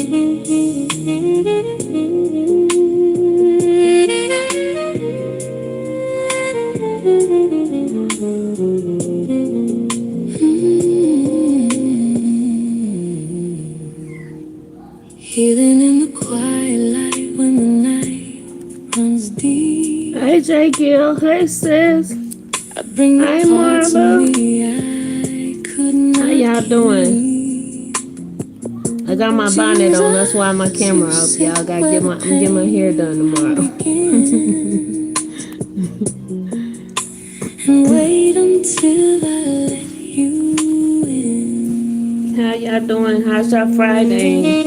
Healing in the quiet light when the night runs deep. Hey, J-Gill. Hey, sis. I bring the heart to me. I couldn't. How y'all doing? I got my bonnet on. That's why my camera up. Y'all gotta get my hair done tomorrow. And wait until I let you in. How y'all doing? How's your Friday?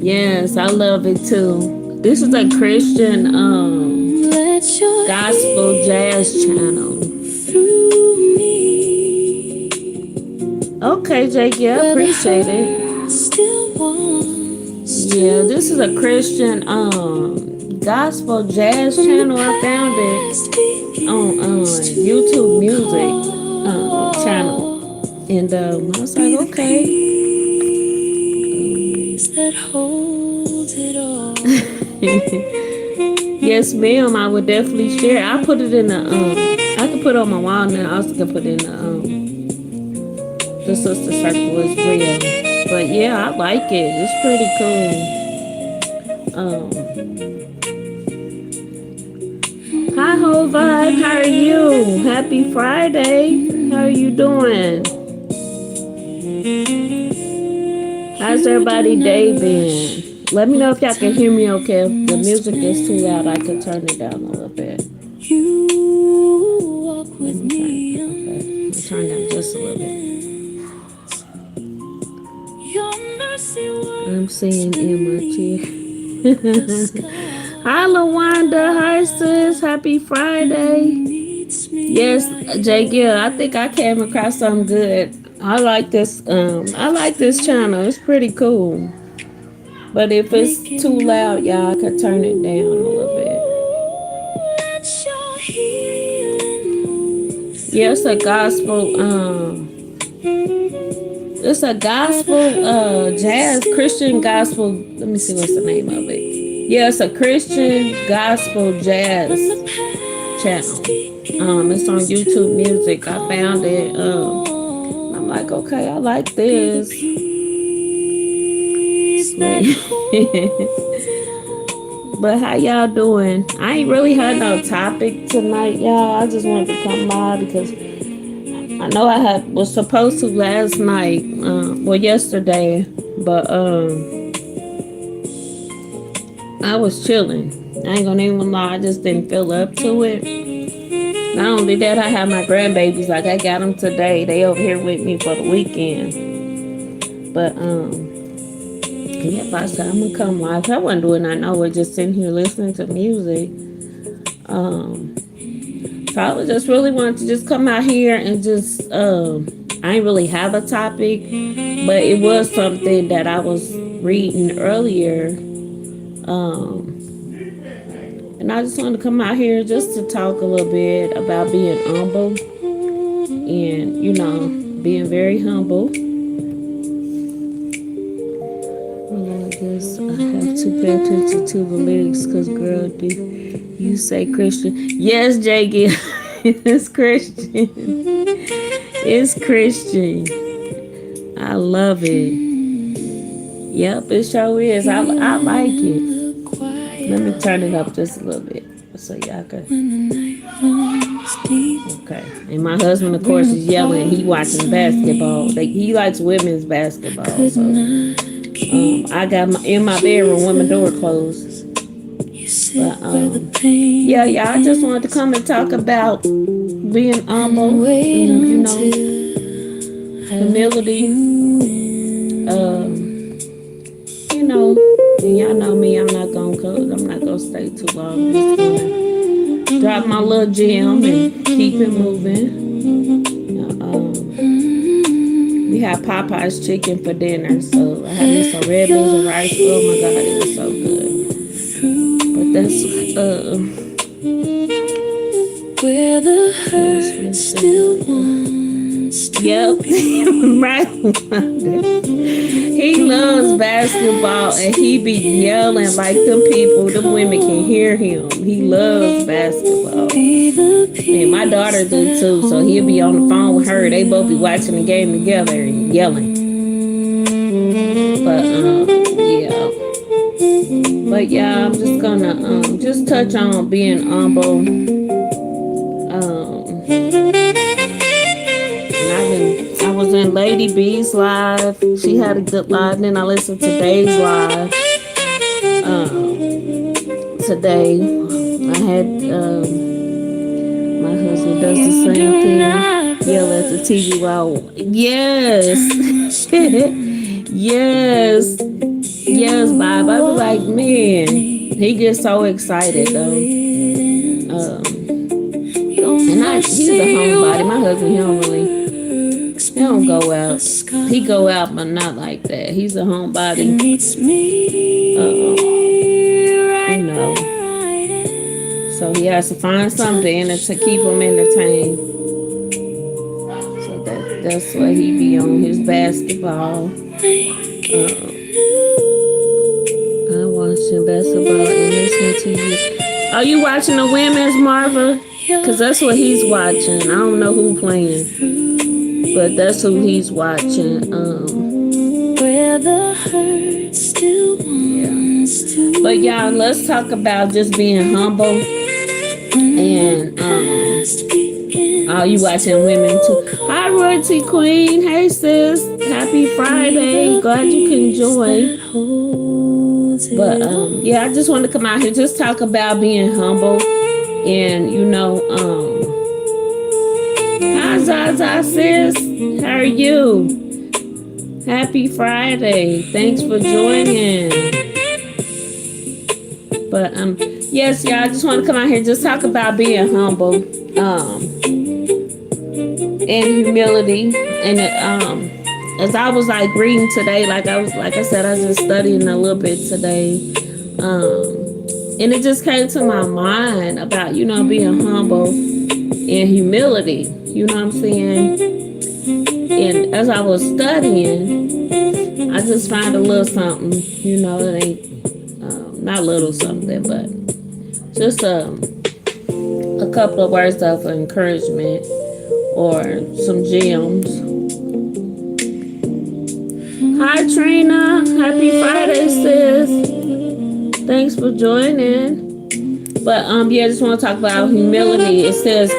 Yes, I love it too. This is a Christian gospel jazz channel. Okay, Jake, yeah, I appreciate it. Yeah, this is a Christian gospel jazz channel. I found it on YouTube Music channel, and I was like, okay. That holds it all. Yes, ma'am. I would definitely share. I put it in the I can put it on my wall, and I also can put it in the sister circle as well. But yeah, I like it. It's pretty cool. Hi, Whole Vibe. How are you? Happy Friday. How are you doing? How's everybody day been? Let me know if y'all can hear me okay. If the music is too loud, I can turn it down a little bit. You walk with me. Okay, I'll turn down just a little bit. I'm seeing MRT. Hi, LaWanda. Hi, sis. Happy Friday. Yes, J. Gill, I think I came across something good. I like this channel. It's pretty cool. But if it's too loud, y'all, I could turn it down a little bit. Yeah, it's a gospel jazz Christian gospel. Let me see what's the name of it. Yeah, it's a Christian gospel jazz channel. It's on YouTube Music. I found it. I'm like, okay, I like this. But how y'all doing? I ain't really had no topic tonight, y'all. I just wanted to come by because I know I was supposed to last night, yesterday, but I was chilling. I ain't gonna even lie, I just didn't feel up to it. Not only that, I have my grandbabies. Like, I got them today. They over here with me for the weekend. But yeah, I said I'm gonna come live. I wasn't doing nothing. I was just sitting here listening to music. So I was just really wanted to just come out here and just I ain't really have a topic, but it was something that I was reading earlier. And I just wanted to come out here just to talk a little bit about being humble and, you know, being very humble. I guess I have to pay attention to the lyrics because, girl, do you say Christian? Yes, J.G. It's Christian. It's Christian. I love it. Yep, it sure is. I like it. Let me turn it up just a little bit so y'all can. Okay. And my husband, of course, is yelling. He watching basketball. He likes women's basketball. So I got in my bedroom with my door closed. But yeah, I just wanted to come and talk about being humble, you know, humility. You know, and y'all know me. I'm not gonna stay too long. I'm just gonna drop my little gem and keep it moving. We had Popeye's chicken for dinner, so I had me some red beans and rice. Oh my God, it was so good. But that's where the hurt still wants to be. Right. He loves basketball and he be yelling like them people, them women can hear him. He loves basketball. And my daughter do too, so he'll be on the phone with her. They both be watching the game together and yelling. But yeah. But yeah, I'm just gonna just touch on being humble. I was in Lady B's live. She had a good live. And then I listened to Dave's live. Today I had my husband does the same thing. Yell at the TV while yes. Yes, Bob. I was like, man, he gets so excited though. And he's a homebody. My husband, he don't go out. He go out, but not like that. He's a homebody. You know. So he has to find something to keep him entertained. So that's why he be on his basketball. I'm watching basketball and listening to you. Are you watching the women's, Marva? Because that's what he's watching. I don't know who playing, but that's who he's watching. Where the hurt still wants to. But y'all, let's talk about just being humble. And are you watching women too? Hi, Royalty Queen. Hey, sis. Happy Friday. Glad you can join. But yeah, I just wanted to come out here just talk about being humble. And you know, hi Zaza sis, how are you? Happy Friday, thanks for joining. But yes, y'all, I just want to come out here just talk about being humble, and humility. And as I was like reading today, like I said, I was just studying a little bit today. And it just came to my mind about, you know, being humble and humility. You know what I'm saying? And as I was studying, I just found a little something, you know, it ain't, not little something, but just a couple of words of encouragement or some gems. Hi, Trina. Happy Friday, sis. Thanks for joining. But yeah, I just want to talk about humility. It says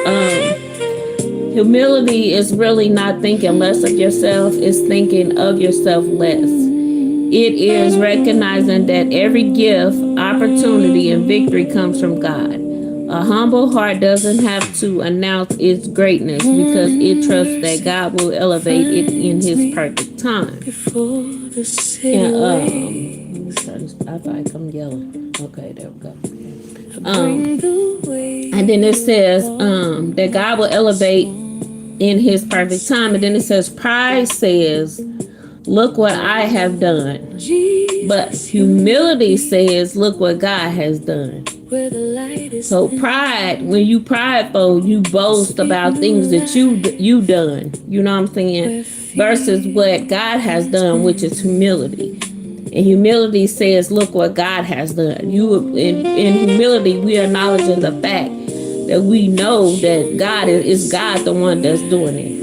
humility is really not thinking less of yourself, it's thinking of yourself less. It is recognizing that every gift, opportunity, and victory comes from God. A humble heart doesn't have to announce its greatness because it trusts that God will elevate it in His perfect time. And I feel like I'm yelling. Okay, there we go. And then it says that God will elevate in His perfect time. And then it says, pride says, look what I have done. But humility says, look what God has done. So pride, when you prideful, you boast about things that you done. You know what I'm saying? Versus what God has done, which is humility. And humility says, look what God has done. In humility, we acknowledge the fact that we know that God is God the one that's doing it.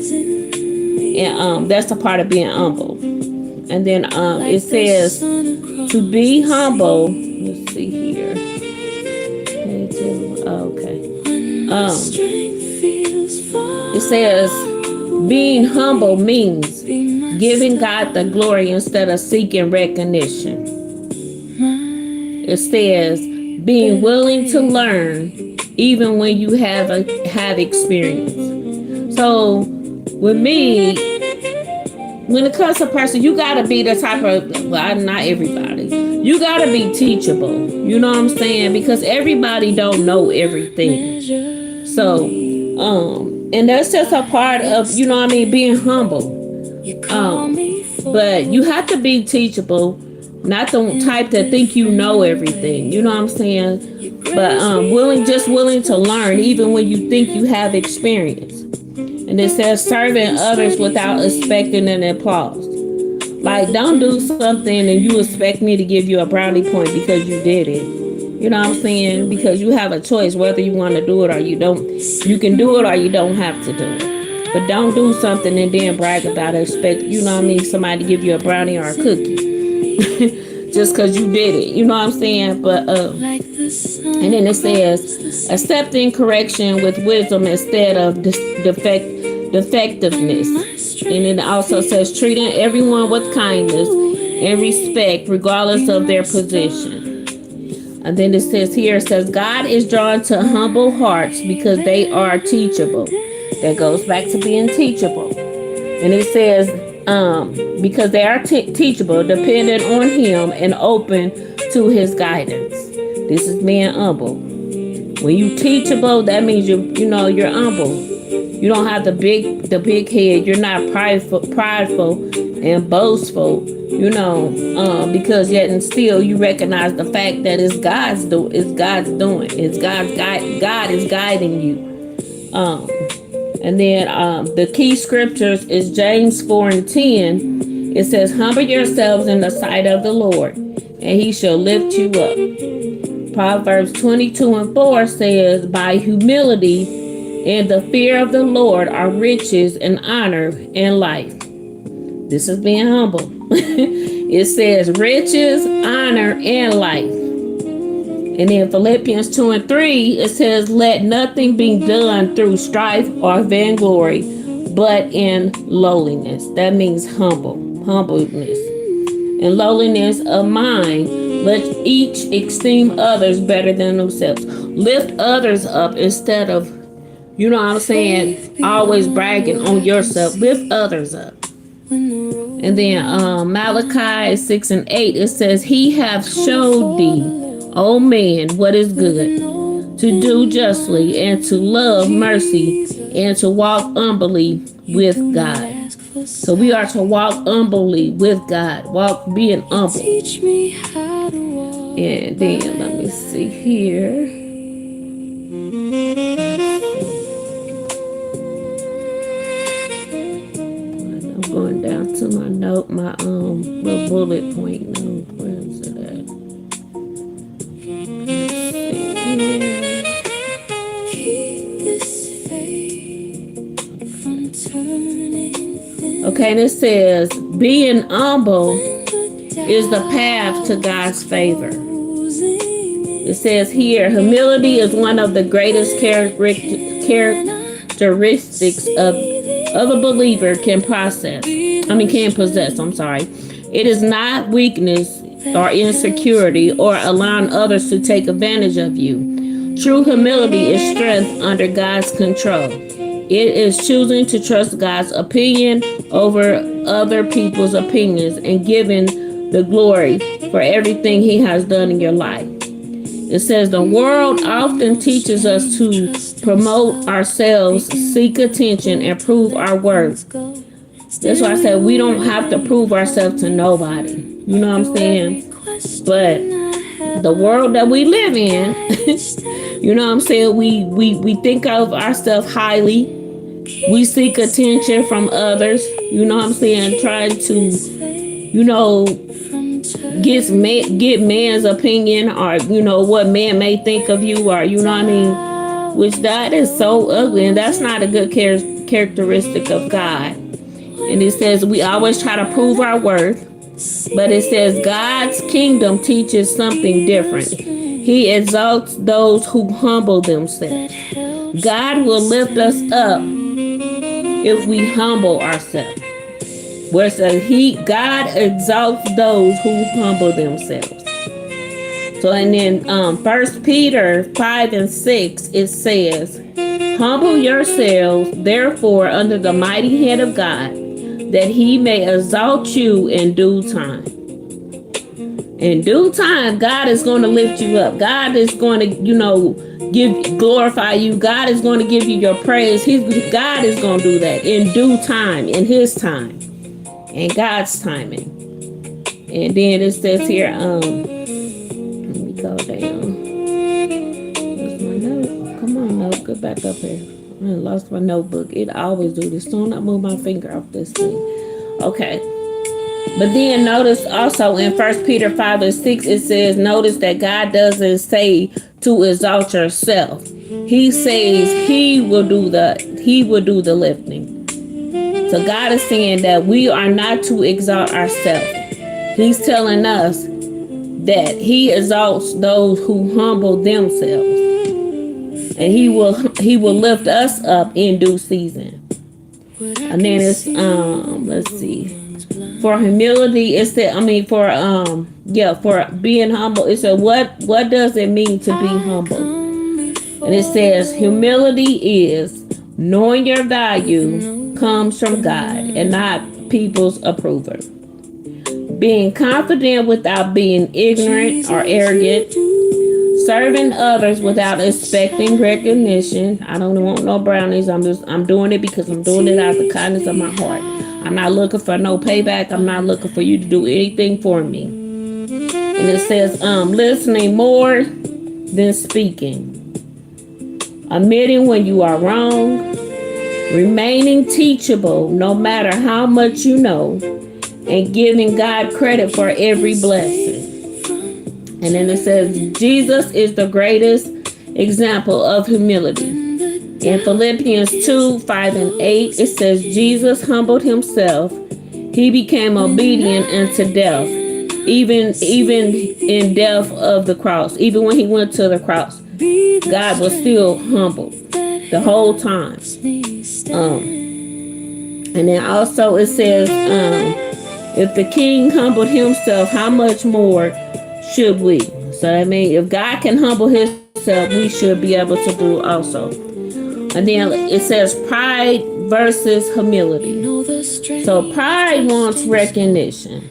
And that's a part of being humble. And then it says to be humble. Let's see here. Okay. It says being humble means giving God the glory instead of seeking recognition. It says being willing to learn even when you have experience. So with me, when it comes to a person, you gotta be the type of, well, not everybody. You gotta be teachable. You know what I'm saying? Because everybody don't know everything. So, and that's just a part of, you know what I mean, being humble. But you have to be teachable, Not the type that think you know everything. You know what I'm saying? But willing to learn even when you think you have experience. And it says serving others without expecting an applause. Like, don't do something and you expect me to give you a brownie point because you did it. You know what I'm saying? Because you have a choice whether you want to do it or you don't. You can do it or you don't have to do it. But don't do something and then brag about it. Expect, you know what I mean, somebody to give you a brownie or a cookie. Just because you did it. You know what I'm saying? But, and then it says, accepting correction with wisdom instead of defectiveness. And it also says, treating everyone with kindness and respect, regardless of their position. And then it says here, it says, God is drawn to humble hearts because they are teachable. That goes back to being teachable. And it says, because they are teachable, dependent on Him and open to His guidance. This is being humble. When you teachable, that means you're humble. You don't have the big head. You're not prideful and boastful. Because yet and still you recognize the fact that it's God's doing. God is guiding you. And then the key scriptures is James 4:10. It says, humble yourselves in the sight of the Lord, and He shall lift you up. Proverbs 22:4 says, by humility and the fear of the Lord are riches and honor and life. This is being humble. It says riches, honor, and life. And in Philippians 2:3, it says, let nothing be done through strife or vainglory, but in lowliness. That means humbleness. And lowliness of mind, let each esteem others better than themselves. Lift others up instead of, you know what I'm saying, always bragging on yourself. Lift others up. And then Malachi 6:8, it says, He hath showed thee, O man, what is good, to do justly and to love mercy and to walk humbly with God. So we are to walk humbly with God, being humble. And then let me see here. Going down to my note, my little bullet point note. Where is it at? Okay, and it says, being humble is the path to God's favor. It says here, humility is one of the greatest characteristics of a believer can possess. It is not weakness or insecurity or allowing others to take advantage of you. True humility is strength under God's control. It is choosing to trust God's opinion over other people's opinions and giving the glory for everything He has done in your life. It says the world often teaches us to promote ourselves, seek attention, and prove our worth. That's why I said we don't have to prove ourselves to nobody. You know what I'm saying? But the world that we live in, you know what I'm saying? We think of ourselves highly. We seek attention from others. You know what I'm saying? Trying to, get man's opinion, or what man may think of you, or which that is so ugly, and that's not a good characteristic of God. And it says we always try to prove our worth, but it says God's kingdom teaches something different. He exalts those who humble themselves. God will lift us up if we humble ourselves. Where it says God exalts those who humble themselves. So, and then 1 Peter 5:6, it says, humble yourselves, therefore, under the mighty hand of God, that He may exalt you in due time. In due time, God is going to lift you up. God is going to, glorify you. God is going to give you your praise. God is going to do that in due time, in His time, in God's timing. And then it says here, let me go down. Where's my note? Come on, note, get back up here. I lost my notebook. It always do this. Soon I move my finger off this thing. Okay. But then notice also in 1 Peter 5:6, it says, notice that God doesn't say to exalt yourself. He says he will do the lifting. So God is saying that we are not to exalt ourselves. He's telling us that he exalts those who humble themselves. And he will lift us up in due season. And then it's let's see. For humility, it said, for being humble, it said, what does it mean to be humble? And it says humility is knowing your value comes from God and not people's approval. Being confident without being ignorant or arrogant. Serving others without expecting recognition. I don't want no brownies. I'm doing it because I'm doing it out of the kindness of my heart. I'm not looking for no payback. I'm not looking for you to do anything for me. And it says listening more than speaking. Admitting when you are wrong. Remaining teachable no matter how much you know. And giving God credit for every blessing. And then it says, Jesus is the greatest example of humility. In Philippians 2:5-8, it says, Jesus humbled himself. He became obedient unto death, even in death of the cross. Even when he went to the cross, God was still humble the whole time. And then also it says, if the king humbled himself, how much more should we? So I mean, if God can humble himself, we should be able to do also. And then it says pride versus humility. So pride wants recognition.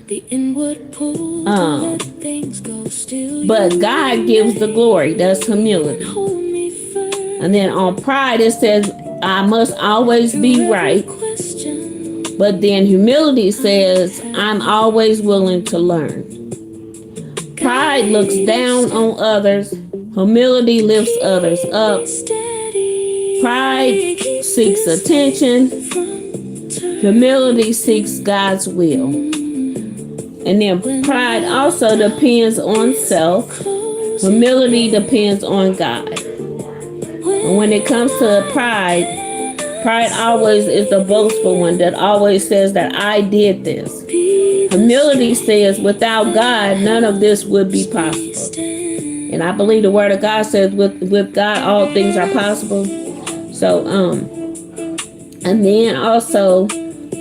But God gives the glory. That's humility. And then on pride it says, I must always be right. But then humility says, I'm always willing to learn. Pride looks down on others. Humility lifts others up. Pride seeks attention. Humility seeks God's will. And then pride also depends on self. Humility depends on God. And when it comes to pride always is the boastful one that always says that I did this. Humility says without God, none of this would be possible. And I believe the word of God says with God, all things are possible. So, and then also,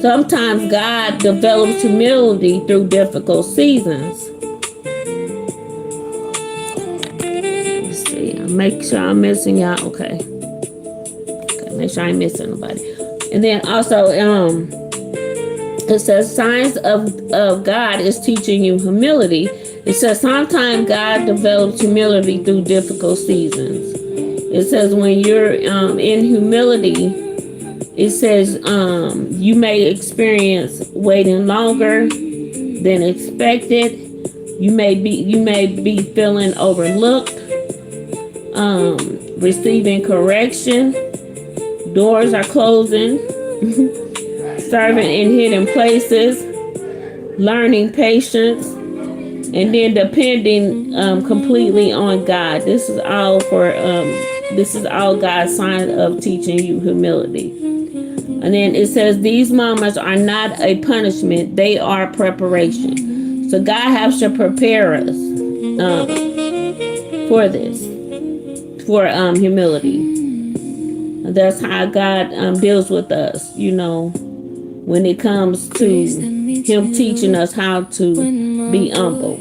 sometimes God develops humility through difficult seasons. Let's see, make sure I'm missing y'all. Okay, make sure I ain't missing nobody. And then also, it says signs of God is teaching you humility. It says sometimes God develops humility through difficult seasons. It says when you're in humility, it says you may experience waiting longer than expected. You may be feeling overlooked, receiving correction. Doors are closing. Serving in hidden places, learning patience, and then depending completely on God. This is all God's sign of teaching you humility. And then it says these moments are not a punishment; they are preparation. So God has to prepare us for this, for humility. And that's how God deals with us, when it comes to him teaching us how to be humble.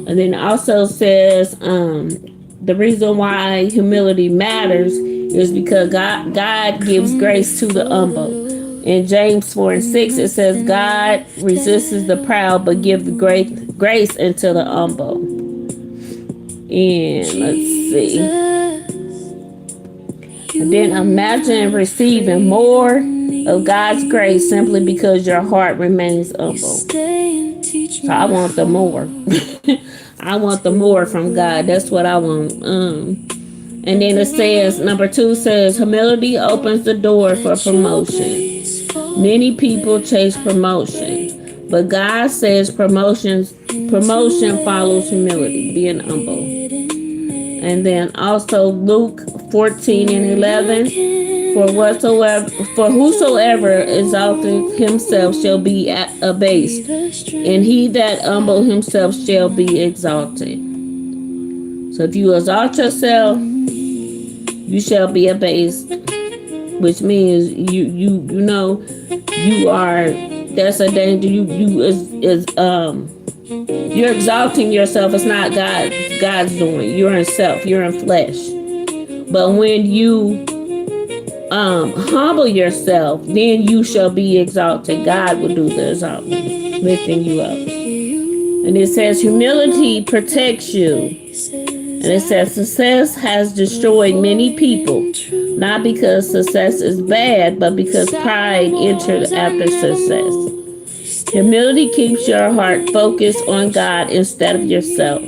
And then it also says the reason why humility matters is because God gives grace to the humble. In James 4:6 it says God resists the proud but gives the grace into the humble. And let's see. And then imagine receiving more of God's grace simply because your heart remains humble. So I want the more. I want the more from God. That's what I want. And then it says, number 2 says, humility opens the door for promotion. Many people chase promotion, but God says promotion follows humility, being humble. And then also Luke 14 and 11, for whosoever exalteth himself shall be abased, and he that humble himself shall be exalted. So if you exalt yourself, you shall be abased, which means you are. That's a danger. You're exalting yourself. It's not God's doing. You're in self. You're in flesh. But when you humble yourself, then you shall be exalted. God will do the exalting, lifting you up. And it says humility protects you. And it says success has destroyed many people, not because success is bad, but because pride entered after success. Humility keeps your heart focused on God instead of yourself.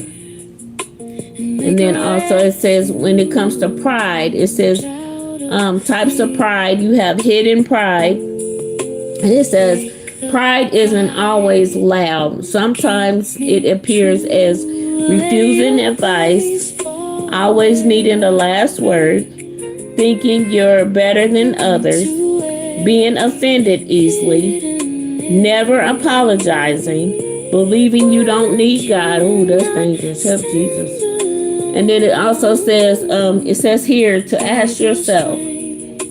And then also it says when it comes to pride, it says types of pride. You have hidden pride. And it says pride isn't always loud. Sometimes it appears as refusing advice, always needing the last word, thinking you're better than others, being offended easily, never apologizing, believing you don't need God. Oh, that's dangerous. Help Jesus. And then it also says, it says here to ask yourself,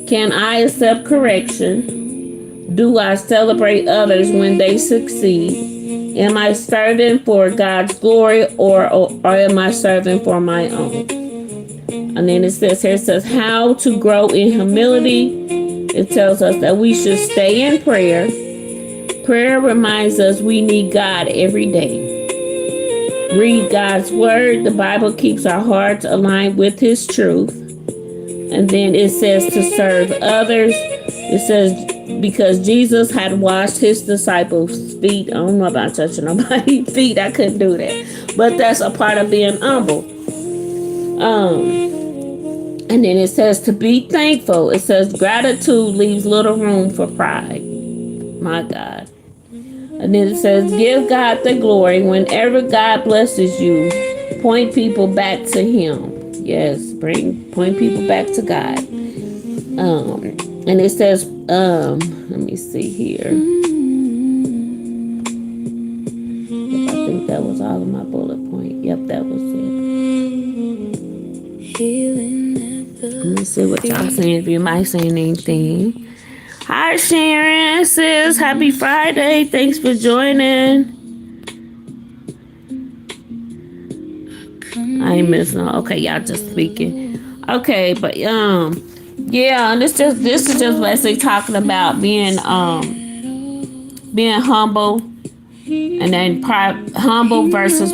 can I accept correction? Do I celebrate others when they succeed? Am I serving for God's glory or am I serving for my own? And then it says how to grow in humility. It tells us that we should stay in prayer. Prayer reminds us we need God every day. Read God's word. The Bible keeps our hearts aligned with his truth. And then it says to serve others. It says because Jesus had washed his disciples' feet. I don't know about touching nobody's feet. I couldn't do that. But that's a part of being humble. And then it says to be thankful. It says gratitude leaves little room for pride. My God. And then it says give God the glory. Whenever God blesses you, point people back to him. Yes, point people back to God. And it says, let me see here. Yep, I think that was all of my bullet point. Yep, that was it. Let me see what y'all saying. If you might saying anything. Hi, Sharon. It says happy Friday. Thanks for joining. I ain't missing. Okay, y'all just speaking. Okay, but yeah, this is just basically talking about being humble, and then humble versus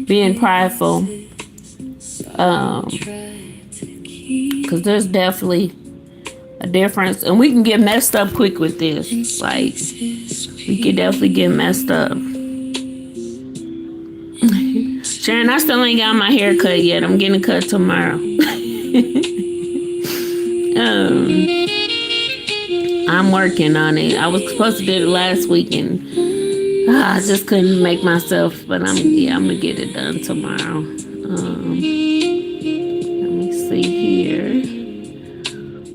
being prideful. Because there's definitely a difference, and we can get messed up quick with this. Like we can definitely get messed up. Sharon, I still ain't got my hair cut yet. I'm getting cut tomorrow. I'm working on it. I was supposed to do it last weekend. I just couldn't make myself, but I'm gonna get it done tomorrow. Let me see here.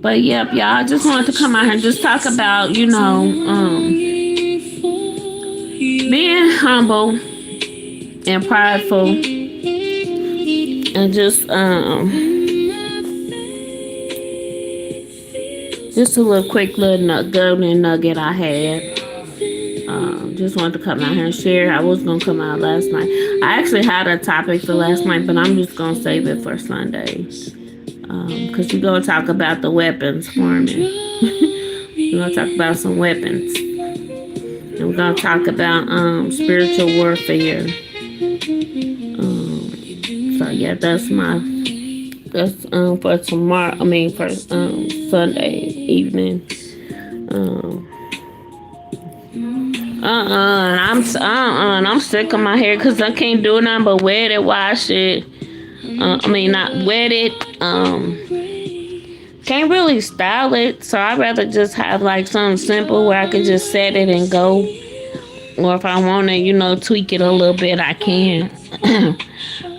But yep, y'all, I just wanted to come out here and just talk about, being humble and prideful, and just a little quick little golden nugget I had. Just wanted to come out here and share. I was gonna come out last night. I actually had a topic for last night, but I'm just gonna save it for Sunday. Because we're gonna talk about the weapons forming. We're gonna talk about some weapons. And we're gonna talk about spiritual warfare. So yeah, that's for tomorrow. I mean for Sunday evening. And I'm sick of my hair because I can't do nothing but wet it, wash it. I mean, not wet it. Can't really style it, so I'd rather just have like something simple where I could just set it and go. Or if I want to, tweak it a little bit, I can.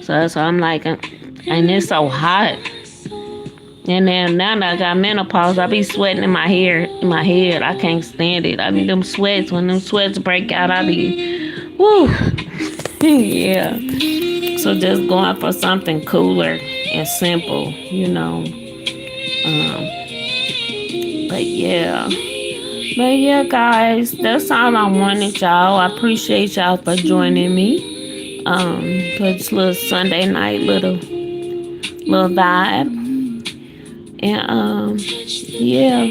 So that's why I'm like, and it's so hot. And then now that I got menopause, I be sweating in my hair, in my head. I can't stand it. I mean, them sweats, when them sweats break out, I be, whoo, yeah. So just going for something cooler and simple, But yeah. But yeah, guys, that's all I wanted, y'all. I appreciate y'all for joining me. For this little Sunday night little vibe. And yeah.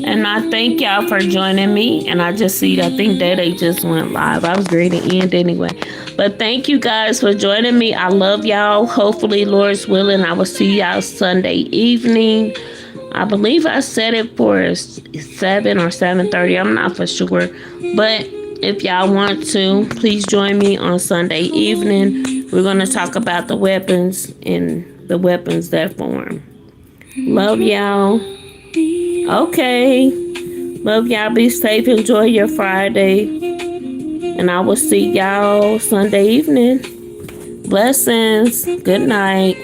And I thank y'all for joining me. And I think that they just went live. I was ready to end anyway. But thank you guys for joining me. I love y'all. Hopefully, Lord's willing, I will see y'all Sunday evening. I believe I set it for 7 or 7:30. I'm not for sure. But if y'all want to, please join me on Sunday evening. We're going to talk about the weapons and the weapons that form. Love y'all. Okay. Love y'all. Be safe. Enjoy your Friday. And I will see y'all Sunday evening. Blessings. Good night.